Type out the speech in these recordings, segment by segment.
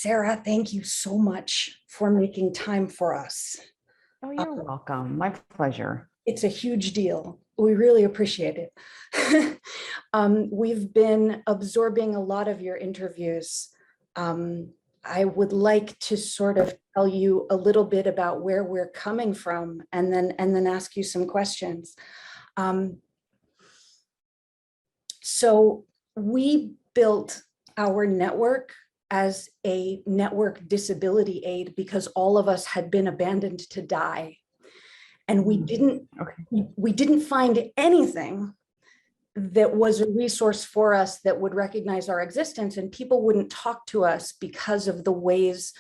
Sarah, thank you so much for making time for us. Oh, you're welcome. My pleasure. It's a huge deal. We really appreciate it. We've been absorbing a lot of your interviews. I would like to sort of tell you a little bit about where we're coming from and then ask you some questions. So we built our network as a network disability aid because all of us had been abandoned to die. And we didn't find anything that was a resource for us that would recognize our existence, and people wouldn't talk to us because of the ways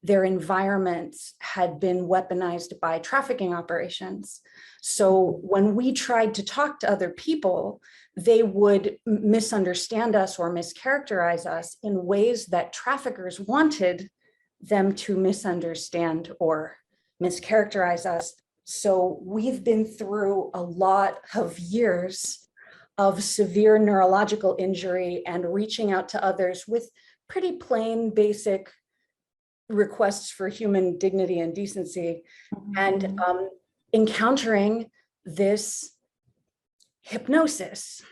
their environments had been weaponized by trafficking operations. So when we tried to talk to other people, they would misunderstand us or mischaracterize us in ways that traffickers wanted them to misunderstand or mischaracterize us. So we've been through a lot of years of severe neurological injury and reaching out to others with pretty plain, basic requests for human dignity and decency, and encountering this hypnosis.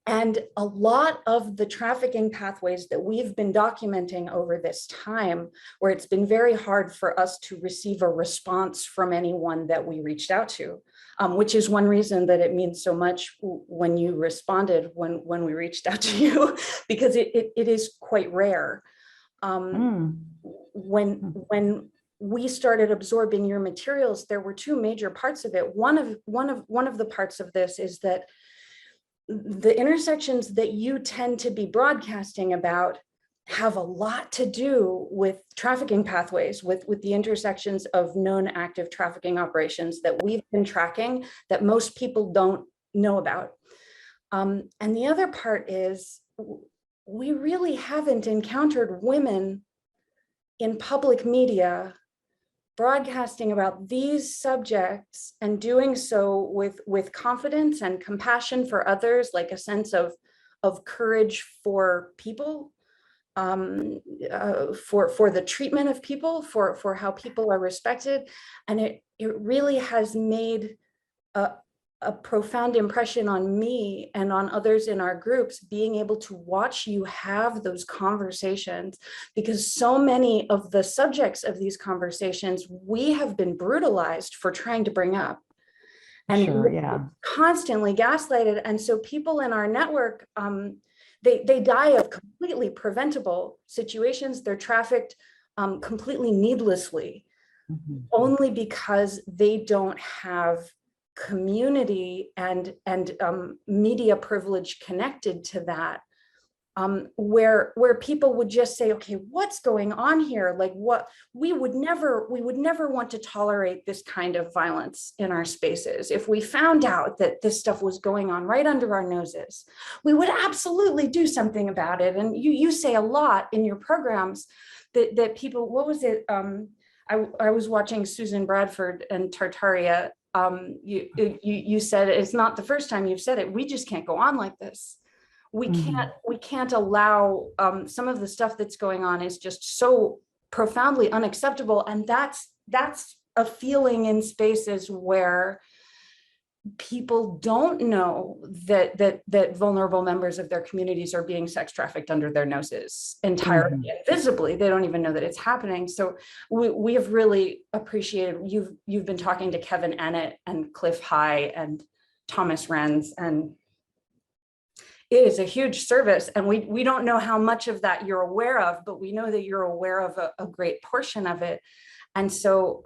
And a lot of the trafficking pathways that we've been documenting over this time, where it's been very hard for us to receive a response from anyone that we reached out to, which is one reason that it means so much when you responded when we reached out to you, because it is quite rare. When we started absorbing your materials, there were two major parts of it. One of the parts of this is that the intersections that you tend to be broadcasting about have a lot to do with trafficking pathways, with the intersections of known active trafficking operations that we've been tracking that most people don't know about. And the other part is we really haven't encountered women in public media broadcasting about these subjects and doing so with confidence and compassion for others, like a sense of courage for people, for the treatment of people, for how people are respected. And it really has made a profound impression on me and on others in our groups, being able to watch you have those conversations, because so many of the subjects of these conversations we have been brutalized for trying to bring up, and constantly gaslighted. And so people in our network, they die of completely preventable situations. They're trafficked completely needlessly, only because they don't have community and media privilege connected to that, where people would just say, okay, what's going on here? Like, what we would never want to tolerate this kind of violence in our spaces. If we found out that this stuff was going on right under our noses, we would absolutely do something about it. And you say a lot in your programs that people, what was it? I was watching Susan Bradford and Tartaria. You said, it's not the first time you've said it, we just can't go on like this. We can't allow, some of the stuff that's going on is just so profoundly unacceptable. And that's a feeling in spaces where people don't know that vulnerable members of their communities are being sex trafficked under their noses entirely invisibly. They don't even know that it's happening. So we have really appreciated, you've been talking to Kevin Ennett and Cliff High and Thomas Renz, and it is a huge service. And we don't know how much of that you're aware of, but we know that you're aware of a great portion of it. And so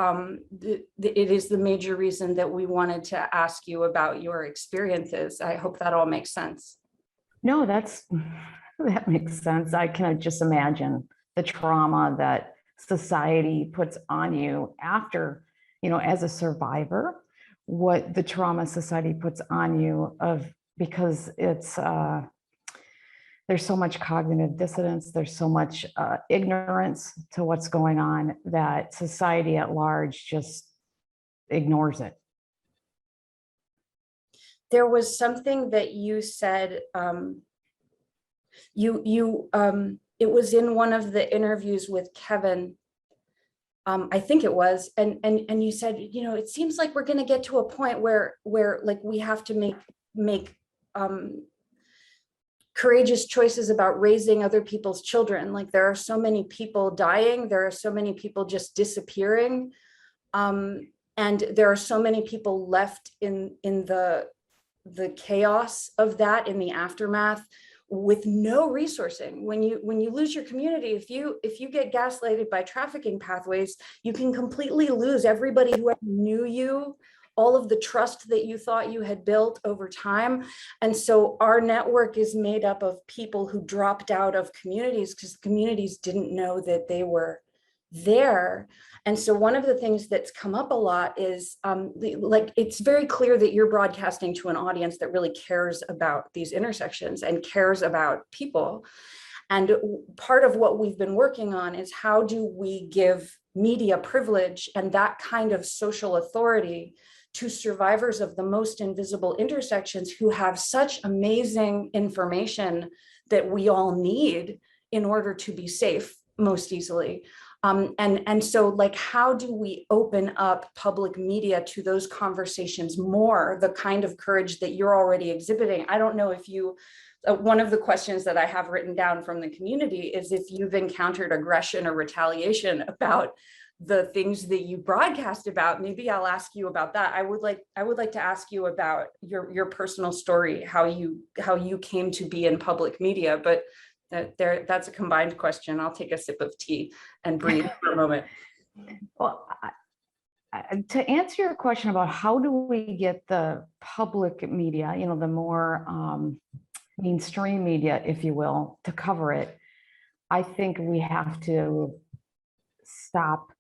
it is the major reason that we wanted to ask you about your experiences. I hope that all makes sense. No, that makes sense. I can just imagine the trauma that society puts on you after, as a survivor, what the trauma society puts on you because it's, there's so much cognitive dissonance, there's so much ignorance to what's going on that society at large just ignores it. There was something that you said, you it was in one of the interviews with Kevin, I think it was, and you said, you know, it seems like we're going to get to a point where like we have to make courageous choices about raising other people's children. Like there are so many people dying, there are so many people just disappearing, and there are so many people left in the chaos of that, in the aftermath, with no resourcing. When you lose your community, if you get gaslighted by trafficking pathways, you can completely lose everybody who ever knew you, all of the trust that you thought you had built over time. And so our network is made up of people who dropped out of communities because communities didn't know that they were there. And so one of the things that's come up a lot is like, it's very clear that you're broadcasting to an audience that really cares about these intersections and cares about people. And part of what we've been working on is how do we give media privilege and that kind of social authority to survivors of the most invisible intersections who have such amazing information that we all need in order to be safe most easily. And so like, how do we open up public media to those conversations more, the kind of courage that you're already exhibiting? I don't know if you, one of the questions that I have written down from the community is if you've encountered aggression or retaliation about the things that you broadcast about. Maybe I'll ask you about that. I would like to ask you about your personal story, how you came to be in public media, but that's a combined question. I'll take a sip of tea and breathe for a moment. Well, to answer your question about how do we get the public media, you know, the more mainstream media, if you will, to cover it, I think we have to stop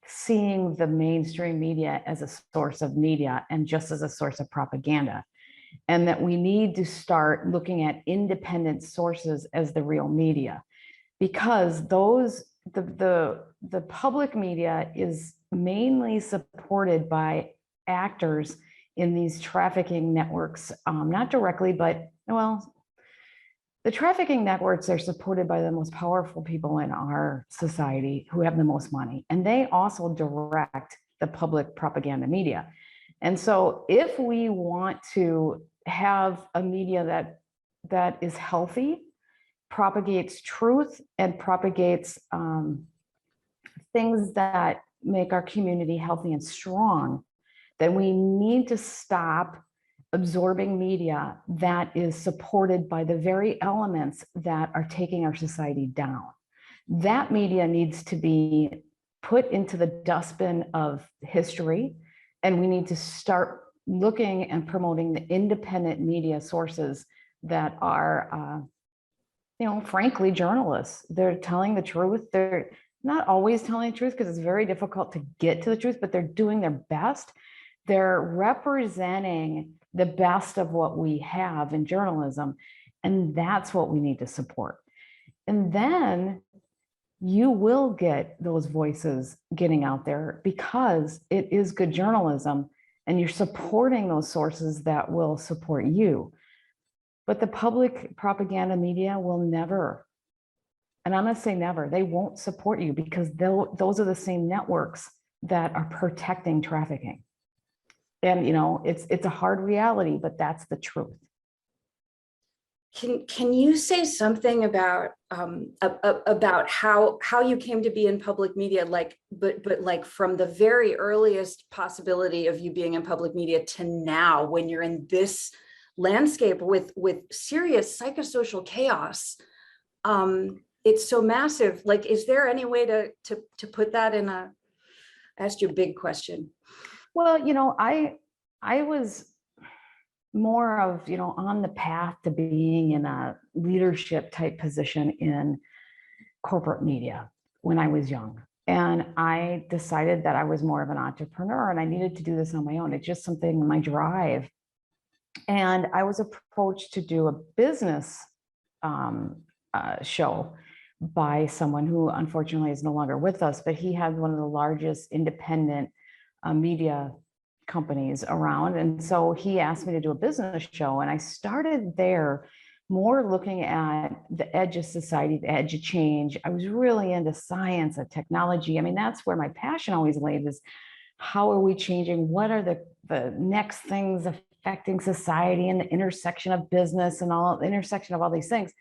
seeing the mainstream media as a source of media and just as a source of propaganda. And that we need to start looking at independent sources as the real media, because the public media is mainly supported by actors in these trafficking networks, not directly, but well, the trafficking networks are supported by the most powerful people in our society who have the most money, and they also direct the public propaganda media. And so if we want to have a media that is healthy, propagates truth, and propagates things that make our community healthy and strong, then we need to stop absorbing media that is supported by the very elements that are taking our society down. That media needs to be put into the dustbin of history, and we need to start looking and promoting the independent media sources that are, you know, frankly, journalists. They're telling the truth. They're not always telling the truth because it's very difficult to get to the truth, but they're doing their best. They're representing the best of what we have in journalism, and that's what we need to support. And then you will get those voices getting out there because it is good journalism and you're supporting those sources that will support you. But the public propaganda media will never, and I'm going to say never, they won't support you because those are the same networks that are protecting trafficking. And, you know, it's a hard reality, but that's the truth. Can you say something about how you came to be in public media, like, but like from the very earliest possibility of you being in public media to now, when you're in this landscape with serious psychosocial chaos? It's so massive. Like, is there any way to put that in a? I asked you a big question. Well, you know, I was more of, you know, on the path to being in a leadership type position in corporate media when I was young. And I decided that I was more of an entrepreneur and I needed to do this on my own. It's just something in my drive. And I was approached to do a business show by someone who unfortunately is no longer with us, but he had one of the largest independent media companies around. And so he asked me to do a business show, and I started there more looking at the edge of society, the edge of change. I was really into science and technology. I mean, that's where my passion always laid, is how are we changing? What are the next things affecting society, and the intersection of business and all the intersection of all these things.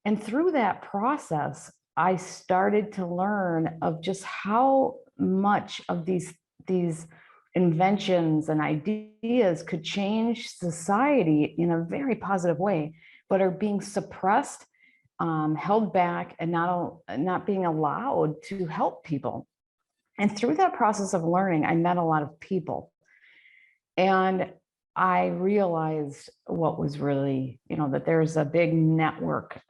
And through that process, I started to learn of just how much of these inventions and ideas could change society in a very positive way, but are being suppressed, held back, and not being allowed to help people. And through that process of learning, I met a lot of people. And I realized what was really, that there's a big network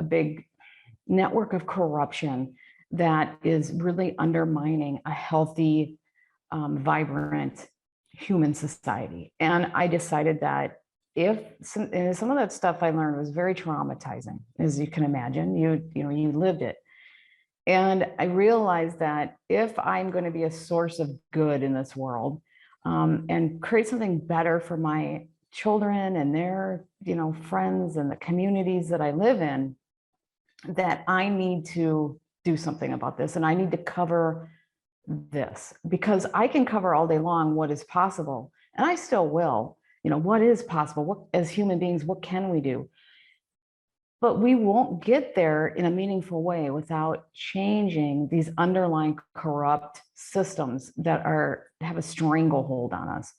of corruption that is really undermining a healthy, vibrant human society. And I decided that and some of that stuff I learned was very traumatizing, as you can imagine. You lived it. And I realized that if I'm going to be a source of good in this world, and create something better for my children and their, friends and the communities that I live in, that I need to do something about this. And I need to cover this, because I can cover all day long what is possible, and I still will. What is possible? What, as human beings, what can we do? But we won't get there in a meaningful way without changing these underlying corrupt systems that have a stranglehold on us.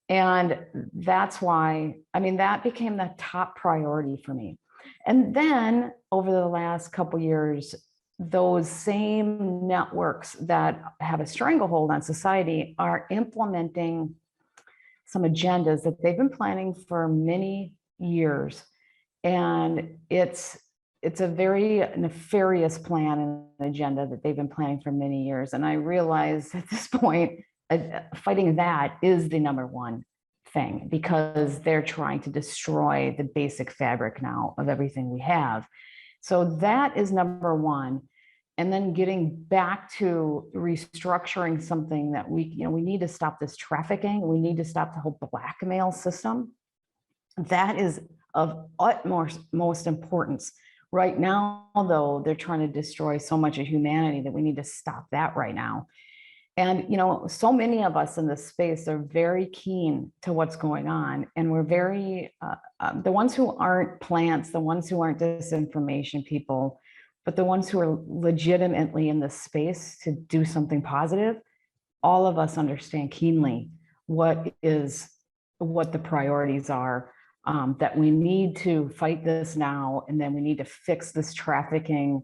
And that's why, that became the top priority for me. And then over the last couple of years, those same networks that have a stranglehold on society are implementing some agendas that they've been planning for many years. And it's a very nefarious plan and agenda that they've been planning for many years. And I realize at this point, fighting that is the number one thing, because they're trying to destroy the basic fabric now of everything we have. So that is number one. And then getting back to restructuring something that we need to stop this trafficking. We need to stop the whole blackmail system. That is of utmost importance. Right now, though, they're trying to destroy so much of humanity that we need to stop that right now. And, so many of us in this space are very keen to what's going on. And we're very, the ones who aren't plants, the ones who aren't disinformation people, but the ones who are legitimately in this space to do something positive, all of us understand keenly what the priorities are, that we need to fight this now, and then we need to fix this trafficking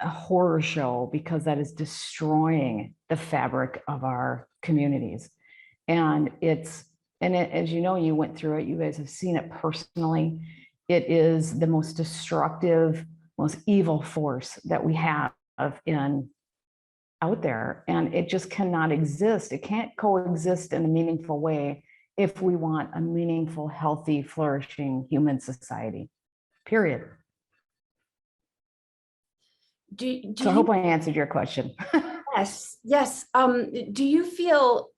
horror show, because that is destroying the fabric of our communities. And as you went through it, you guys have seen it personally. It is the most destructive, most evil force that we have out there. And it just cannot exist. It can't coexist in a meaningful way if we want a meaningful, healthy, flourishing human society, period. So I hope I answered your question. Yes. Do you feel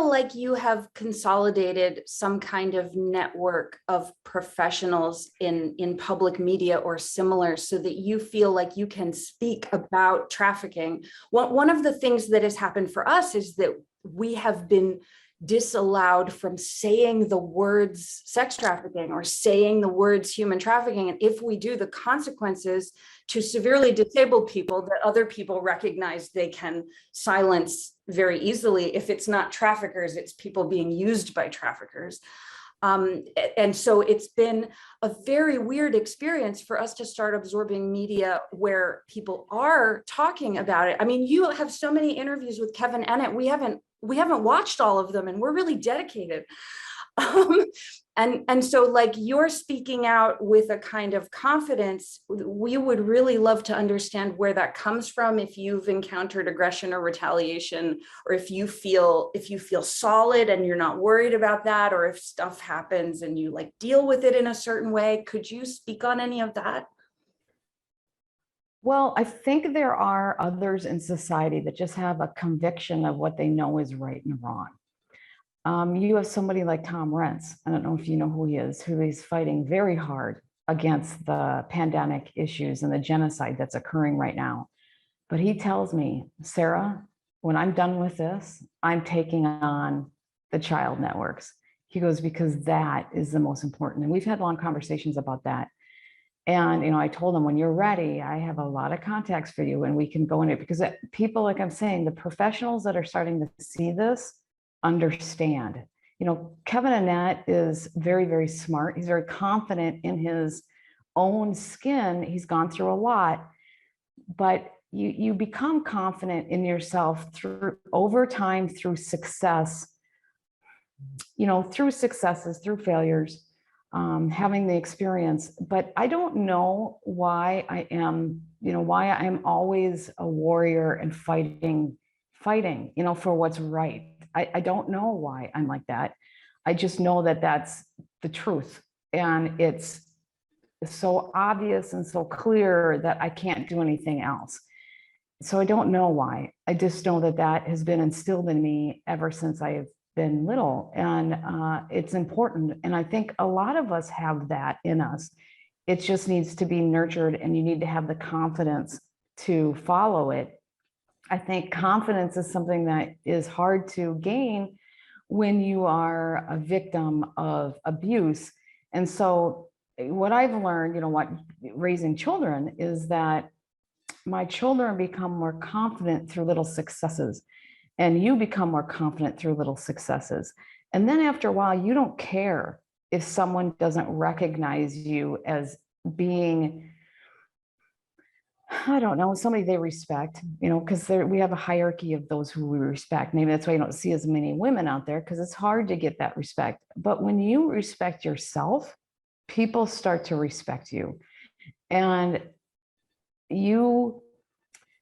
like you have consolidated some kind of network of professionals in public media or similar, so that you feel like you can speak about trafficking? One of the things that has happened for us is that we have been disallowed from saying the words sex trafficking or saying the words human trafficking. And if we do, the consequences to severely disabled people that other people recognize they can silence very easily. If it's not traffickers, it's people being used by traffickers. And so it's been a very weird experience for us to start absorbing media where people are talking about it. I mean, you have so many interviews with Kevin Ennett. We haven't watched all of them, and we're really dedicated. And so, like, you're speaking out with a kind of confidence. We would really love to understand where that comes from, if you've encountered aggression or retaliation, or if you feel solid and you're not worried about that, or if stuff happens and you like deal with it in a certain way. Could you speak on any of that? Well, I think there are others in society that just have a conviction of what they know is right and wrong. You have somebody like Tom Rentz. I don't know if you know who he is, who is fighting very hard against the pandemic issues and the genocide that's occurring right now. But he tells me, Sarah, when I'm done with this, I'm taking on the child networks. He goes, because that is the most important. And we've had long conversations about that. And, I told him, when you're ready, I have a lot of contacts for you and we can go in it, because people, like I'm saying, the professionals that are starting to see this understand. Kevin Annett is very, very smart. He's very confident in his own skin. He's gone through a lot, but you become confident in yourself through over time, through success, through successes, through failures, having the experience. But I don't know why why I'm always a warrior and fighting, for what's right. I don't know why I'm like that. I just know that that's the truth. And it's so obvious and so clear that I can't do anything else. So I don't know why. I just know that that has been instilled in me ever since I've been little, and it's important. And I think a lot of us have that in us. It just needs to be nurtured, and you need to have the confidence to follow it. I think confidence is something that is hard to gain when you are a victim of abuse. And so what I've learned, raising children, is that my children become more confident through little successes, and you become more confident through little successes. And then after a while, you don't care if someone doesn't recognize you as being, I don't know, somebody they respect, because we have a hierarchy of those who we respect. Maybe that's why you don't see as many women out there, because it's hard to get that respect. But when you respect yourself, people start to respect you. And you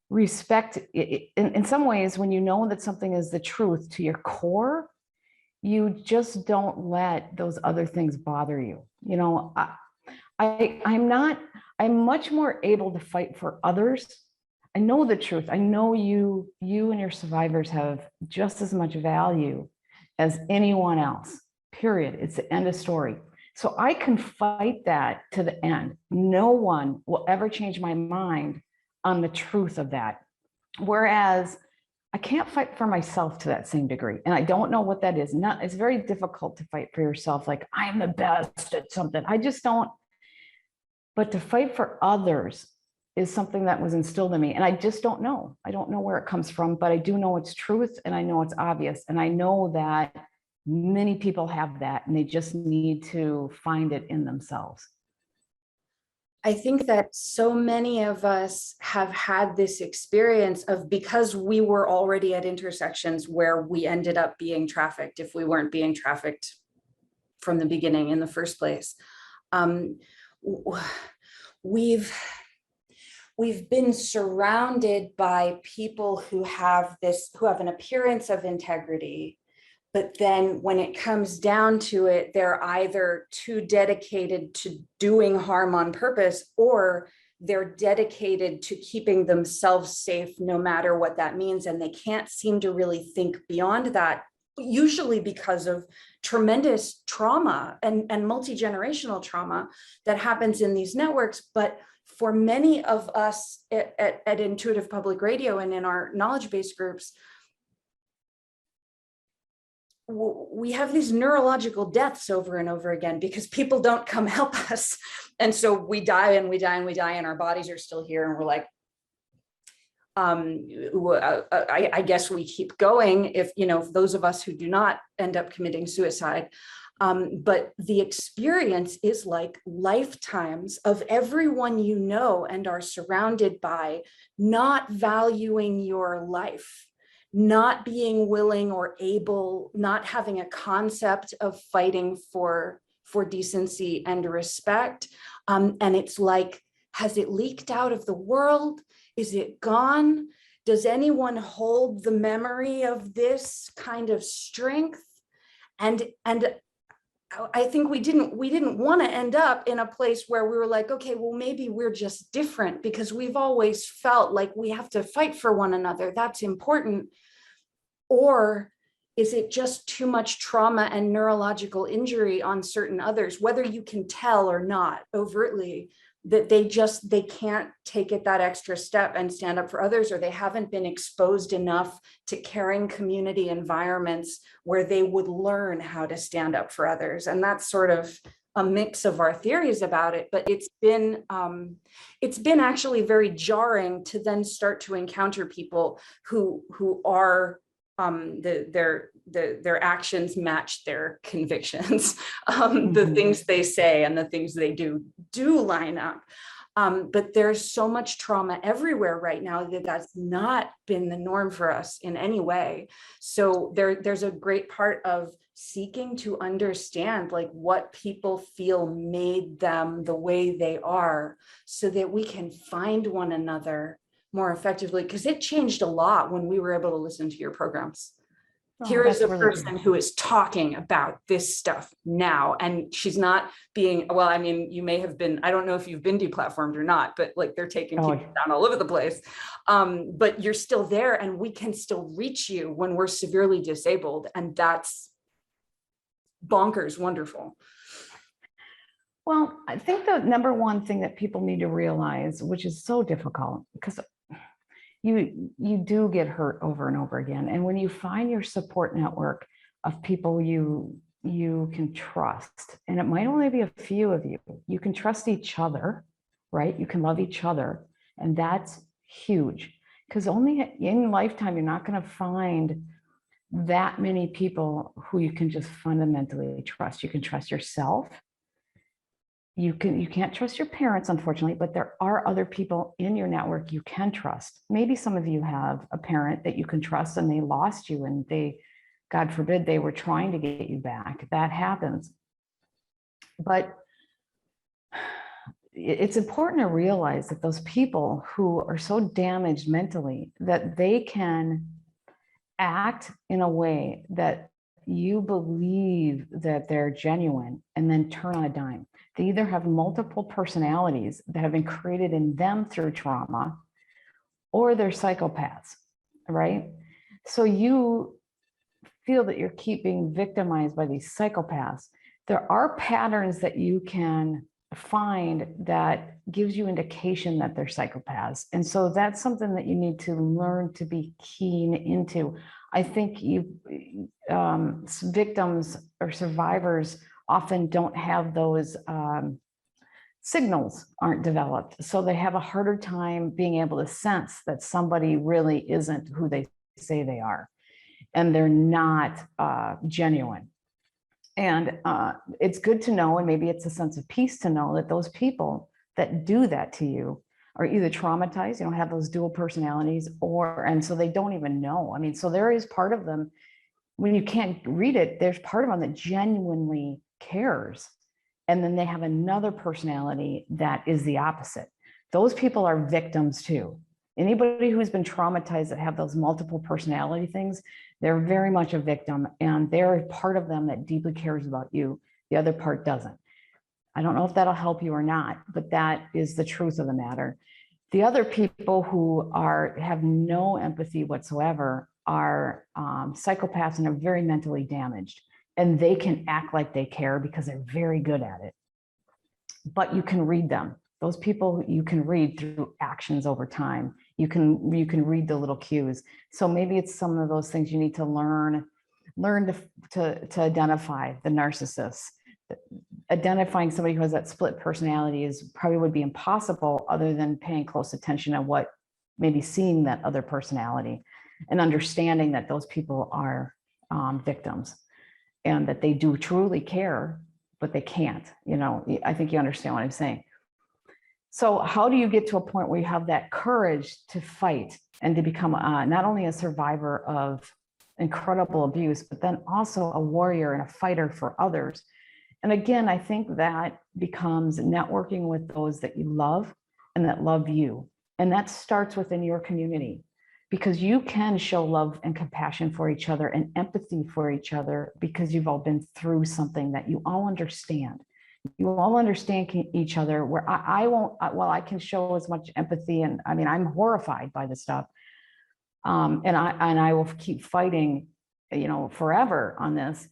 respect it in some ways. When you know that something is the truth to your core, you just don't let those other things bother you. I'm much more able to fight for others. I know the truth. I know you and your survivors have just as much value as anyone else, period. It's the end of story. So I can fight that to the end. No one will ever change my mind on the truth of that. Whereas I can't fight for myself to that same degree. And I don't know what that is. It's very difficult to fight for yourself. Like, I'm the best at something. I just don't. But to fight for others is something that was instilled in me. And I just don't know. I don't know where it comes from, but I do know it's truth, and I know it's obvious. And I know that many people have that, and they just need to find it in themselves. I think that so many of us have had this experience of, because we were already at intersections where we ended up being trafficked if we weren't being trafficked from the beginning in the first place. We've been surrounded by people who have an appearance of integrity, but then when it comes down to it, they're either too dedicated to doing harm on purpose, or they're dedicated to keeping themselves safe, no matter what that means. And they can't seem to really think beyond that, usually because of tremendous trauma and multi-generational trauma that happens in these networks. But for many of us at Intuitive Public Radio and in our knowledge-based groups, we have these neurological deaths over and over again because people don't come help us. And so we die and we die and we die, and our bodies are still here. And we're like, I guess we keep going if those of us who do not end up committing suicide. But the experience is like lifetimes of everyone and are surrounded by not valuing your life, not being willing or able, not having a concept of fighting for decency and respect. And it's like, has it leaked out of the world? Is it gone? Does anyone hold the memory of this kind of strength? And I think we didn't want to end up in a place where we were like, okay, well, maybe we're just different, because we've always felt like we have to fight for one another. That's important. Or is it just too much trauma and neurological injury on certain others, whether you can tell or not overtly, that they can't take it that extra step and stand up for others, or they haven't been exposed enough to caring community environments where they would learn how to stand up for others. And that's sort of a mix of our theories about it, but it's been actually very jarring to then start to encounter people who are their actions match their convictions. The things they say and the things they do line up. But there's so much trauma everywhere right now that's not been the norm for us in any way. So there's a great part of seeking to understand like what people feel made them the way they are, so that we can find one another more effectively, because it changed a lot when we were able to listen to your programs. Here is a person who is talking about this stuff now, and she's not being, well, I mean, you may have been, I don't know if you've been deplatformed or not, but like they're taking people down all over the place. But you're still there, and we can still reach you when we're severely disabled. And that's bonkers wonderful. Well, I think the number one thing that people need to realize, which is so difficult, because you do get hurt over and over again. And when you find your support network of people you can trust, and it might only be a few of you, you can trust each other, right? You can love each other. And that's huge, because only in lifetime, you're not going to find that many people who you can just fundamentally trust. You can trust yourself. You can't trust your parents, unfortunately, but there are other people in your network you can trust. Maybe some of you have a parent that you can trust and they lost you, and they, God forbid, they were trying to get you back. That happens. But it's important to realize that those people who are so damaged mentally that they can act in a way that you believe that they're genuine and then turn on a dime. They either have multiple personalities that have been created in them through trauma, or they're psychopaths, right? So you feel that you're being victimized by these psychopaths. There are patterns that you can find that gives you indication that they're psychopaths. And so that's something that you need to learn to be keen into. I think victims or survivors often don't have those signals aren't developed. So they have a harder time being able to sense that somebody really isn't who they say they are, and they're not genuine. And it's good to know, and maybe it's a sense of peace to know that those people that do that to you are either traumatized, have those dual personalities, and so they don't even know. I mean, so there is part of them, when you can't read it, there's part of them that genuinely cares. And then they have another personality that is the opposite. Those people are victims too. Anybody who's been traumatized that have those multiple personality things, they're very much a victim, and they're a part of them that deeply cares about you. The other part doesn't. I don't know if that'll help you or not, but that is the truth of the matter. The other people who have no empathy whatsoever are psychopaths and are very mentally damaged, and they can act like they care because they're very good at it. But you can read them. Those people you can read through actions over time. You can read the little cues. So maybe it's some of those things you need to learn to identify the narcissists. Identifying somebody who has that split personality probably would be impossible other than paying close attention to what, maybe seeing that other personality and understanding that those people are victims and that they do truly care, but they can't. I think you understand what I'm saying. So how do you get to a point where you have that courage to fight and to become not only a survivor of incredible abuse, but then also a warrior and a fighter for others? And again, I think that becomes networking with those that you love and that love you. And that starts within your community, because you can show love and compassion for each other and empathy for each other because you've all been through something that you all understand. You all understand each other, where I can show as much empathy, and I mean, I'm horrified by the stuff. And I will keep fighting forever on this,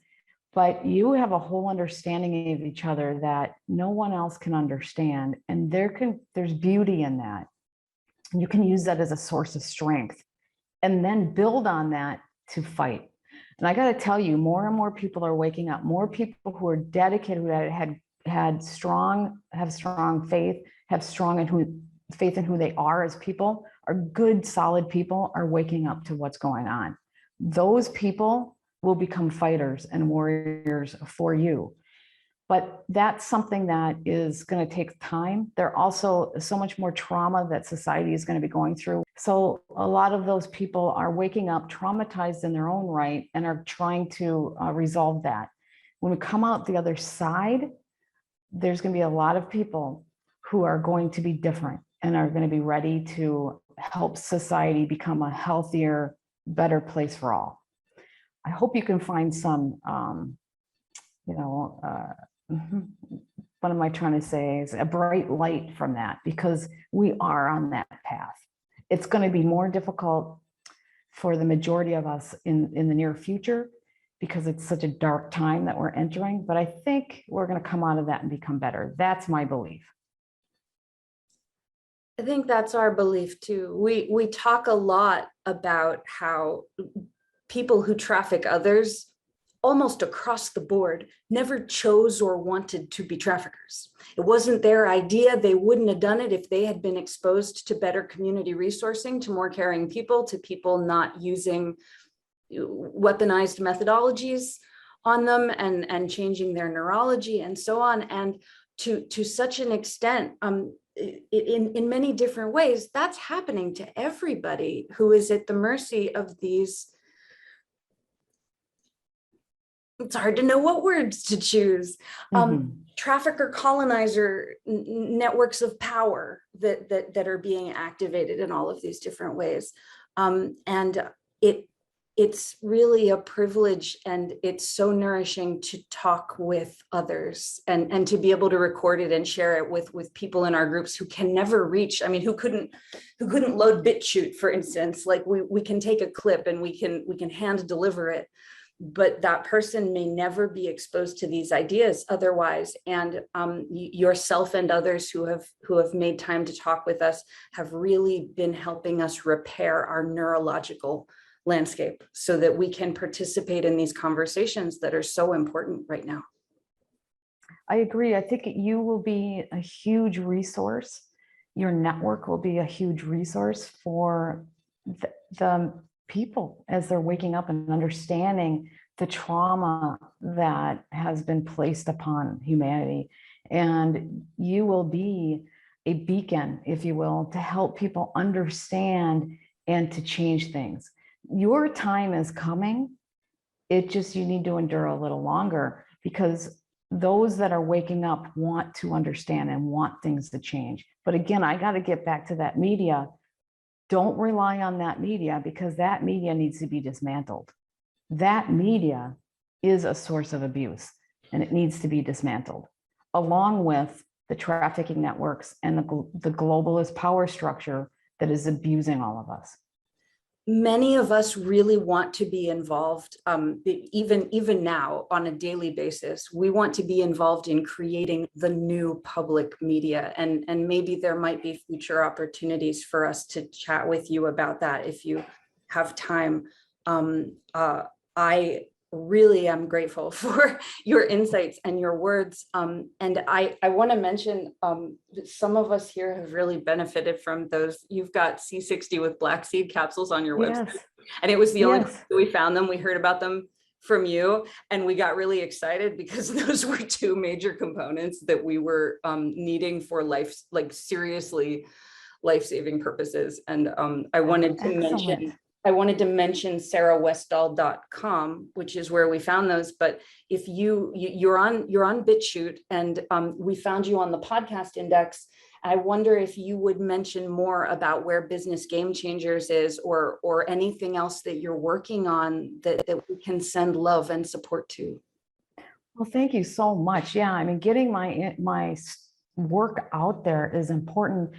but you have a whole understanding of each other that no one else can understand. And there's beauty in that. You can use that as a source of strength and then build on that to fight. And I got to tell you, more and more people are waking up, more people who are dedicated, who have strong faith, faith in who they are as people, are good, solid people, are waking up to what's going on. Those people will become fighters and warriors for you. But that's something that is going to take time. There are also so much more trauma that society is going to be going through. So a lot of those people are waking up traumatized in their own right and are trying to resolve that. When we come out the other side, there's going to be a lot of people who are going to be different and are going to be ready to help society become a healthier, better place for all. I hope you can find some, what am I trying to say, is a bright light from that, because we are on that path. It's going to be more difficult for the majority of us in the near future, because it's such a dark time that we're entering. But I think we're going to come out of that and become better. That's my belief. I think that's our belief too. We talk a lot about how people who traffic others almost across the board never chose or wanted to be traffickers. It wasn't their idea. They wouldn't have done it if they had been exposed to better community resourcing, to more caring people, to people not using weaponized methodologies on them and changing their neurology and so on. And to such an extent, in many different ways, that's happening to everybody who is at the mercy of these. It's hard to know what words to choose. Trafficker colonizer networks of power that are being activated in all of these different ways. And it's really a privilege, and it's so nourishing to talk with others and to be able to record it and share it with people in our groups who can never reach. I mean, who couldn't load BitChute, for instance. Like we can take a clip and we can hand deliver it, but that person may never be exposed to these ideas otherwise. And yourself and others who have made time to talk with us have really been helping us repair our neurological landscape so that we can participate in these conversations that are so important right now. I agree. I think you will be a huge resource. Your network will be a huge resource for the people as they're waking up and understanding the trauma that has been placed upon humanity. And you will be a beacon, if you will, to help people understand and to change things. Your time is coming. You need to endure a little longer, because those that are waking up want to understand and want things to change. But again, I got to get back to that media. Don't rely on that media, because that media needs to be dismantled. That media is a source of abuse, and it needs to be dismantled, along with the trafficking networks and the globalist power structure that is abusing all of us. Many of us really want to be involved, even now on a daily basis. We want to be involved in creating the new public media, and maybe there might be future opportunities for us to chat with you about that if you have time. I really am grateful for your insights and your words. And I want to mention that some of us here have really benefited from those. You've got C60 with black seed capsules on your website. Yes. And it was the only time that we found them. We heard about them from you, and we got really excited because those were two major components that we were needing for seriously life-saving purposes. And I wanted to mention sarahwestall.com, which is where we found those. But if you're on BitChute, and we found you on the podcast index, I wonder if you would mention more about where Business Game Changers is, or anything else that you're working on that we can send love and support to. Well, thank you so much. Yeah, I mean, getting my work out there is important.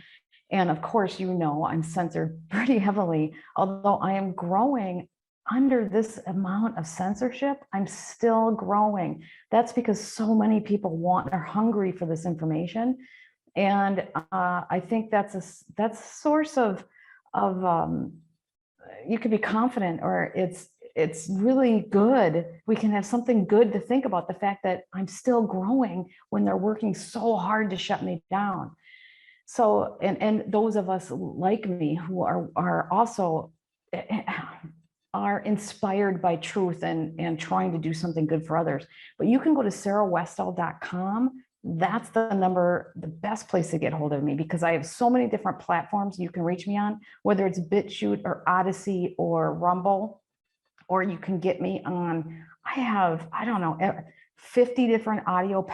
And of course, I'm censored pretty heavily, although I am growing under this amount of censorship, I'm still growing. That's because so many people want, are hungry for this information. And I think that's a source of you can be confident, or it's really good. We can have something good to think about, the fact that I'm still growing when they're working so hard to shut me down. So, and those of us like me who are also are inspired by truth and trying to do something good for others. But you can go to sarahwestall.com. That's the number, the best place to get hold of me, because I have so many different platforms you can reach me on, whether it's BitChute or Odyssey or Rumble, or you can get me on, I have, I don't know, 50 different audio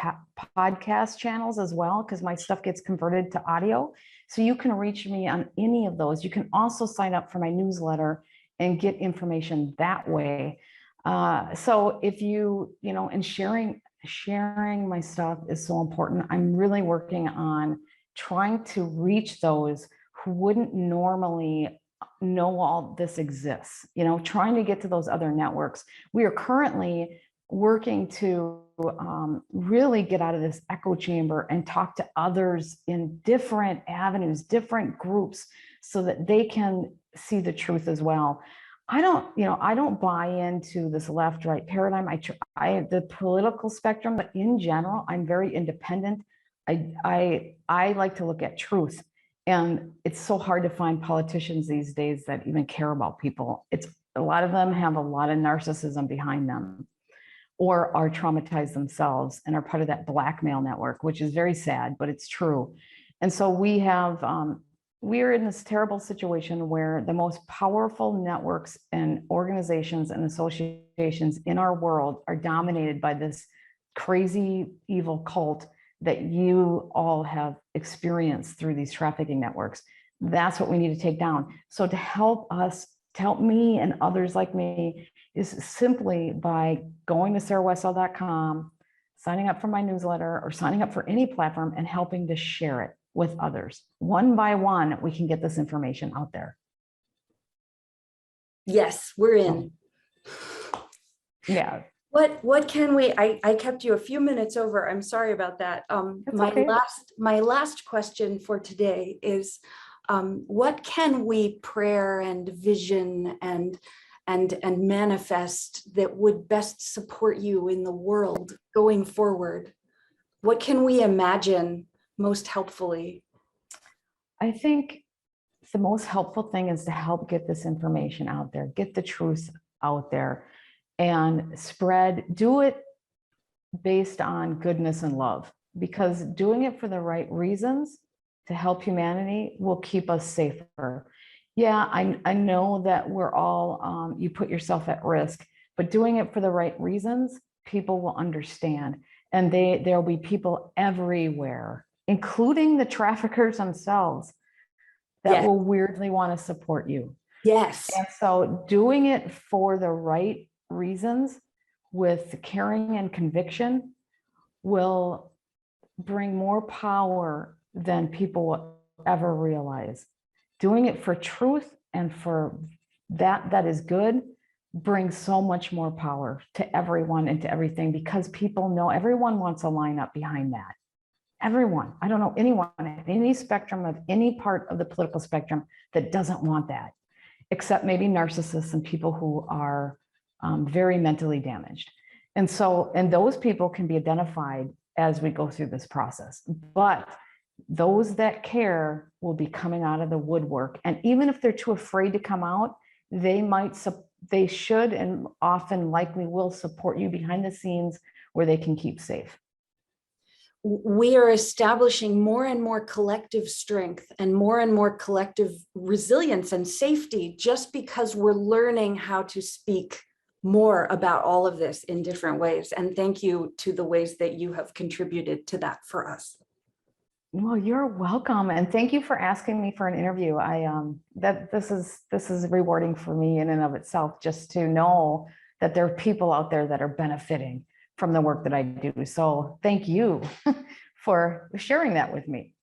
podcast channels as well, because my stuff gets converted to audio. So you can reach me on any of those. You can also sign up for my newsletter and get information that way. So if and sharing my stuff is so important. I'm really working on trying to reach those who wouldn't normally know all this exists, trying to get to those other networks. We are currently working to really get out of this echo chamber and talk to others in different avenues, different groups, so that they can see the truth as well. I don't buy into this left-right paradigm. The political spectrum, but in general, I'm very independent. I like to look at truth, and it's so hard to find politicians these days that even care about people. A lot of them have a lot of narcissism behind them, or are traumatized themselves and are part of that blackmail network, which is very sad, but it's true. And so we're in this terrible situation where the most powerful networks and organizations and associations in our world are dominated by this crazy evil cult that you all have experienced through these trafficking networks. That's what we need to take down. So to help me and others like me is simply by going to sarahwestall.com, signing up for my newsletter, or signing up for any platform and helping to share it with others. One by one, we can get this information out there. Yes, we're in. Yeah. What can we, I kept you a few minutes over. I'm sorry about that. My last question for today is, what can we prayer and vision and manifest that would best support you in the world going forward? What can we imagine most helpfully? I think the most helpful thing is to help get this information out there, get the truth out there, and do it based on goodness and love, because doing it for the right reasons to help humanity will keep us safer. Yeah, I know that we're all, you put yourself at risk, but doing it for the right reasons, people will understand. And there'll be people everywhere, including the traffickers themselves, that will weirdly want to support you. Yes. And so doing it for the right reasons with caring and conviction will bring more power than people will ever realize. Doing it for truth and for that is good brings so much more power to everyone and to everything, because people know, everyone wants a lineup behind that. Everyone. I don't know anyone at any spectrum of any part of the political spectrum that doesn't want that, except maybe narcissists and people who are very mentally damaged. And those people can be identified as we go through this process. But those that care will be coming out of the woodwork. And even if they're too afraid to come out, they should and often likely will support you behind the scenes where they can keep safe. We are establishing more and more collective strength and more collective resilience and safety just because we're learning how to speak more about all of this in different ways. And thank you to the ways that you have contributed to that for us. Well, you're welcome. And thank you for asking me for an interview. This is rewarding for me in and of itself, just to know that there are people out there that are benefiting from the work that I do. So thank you for sharing that with me.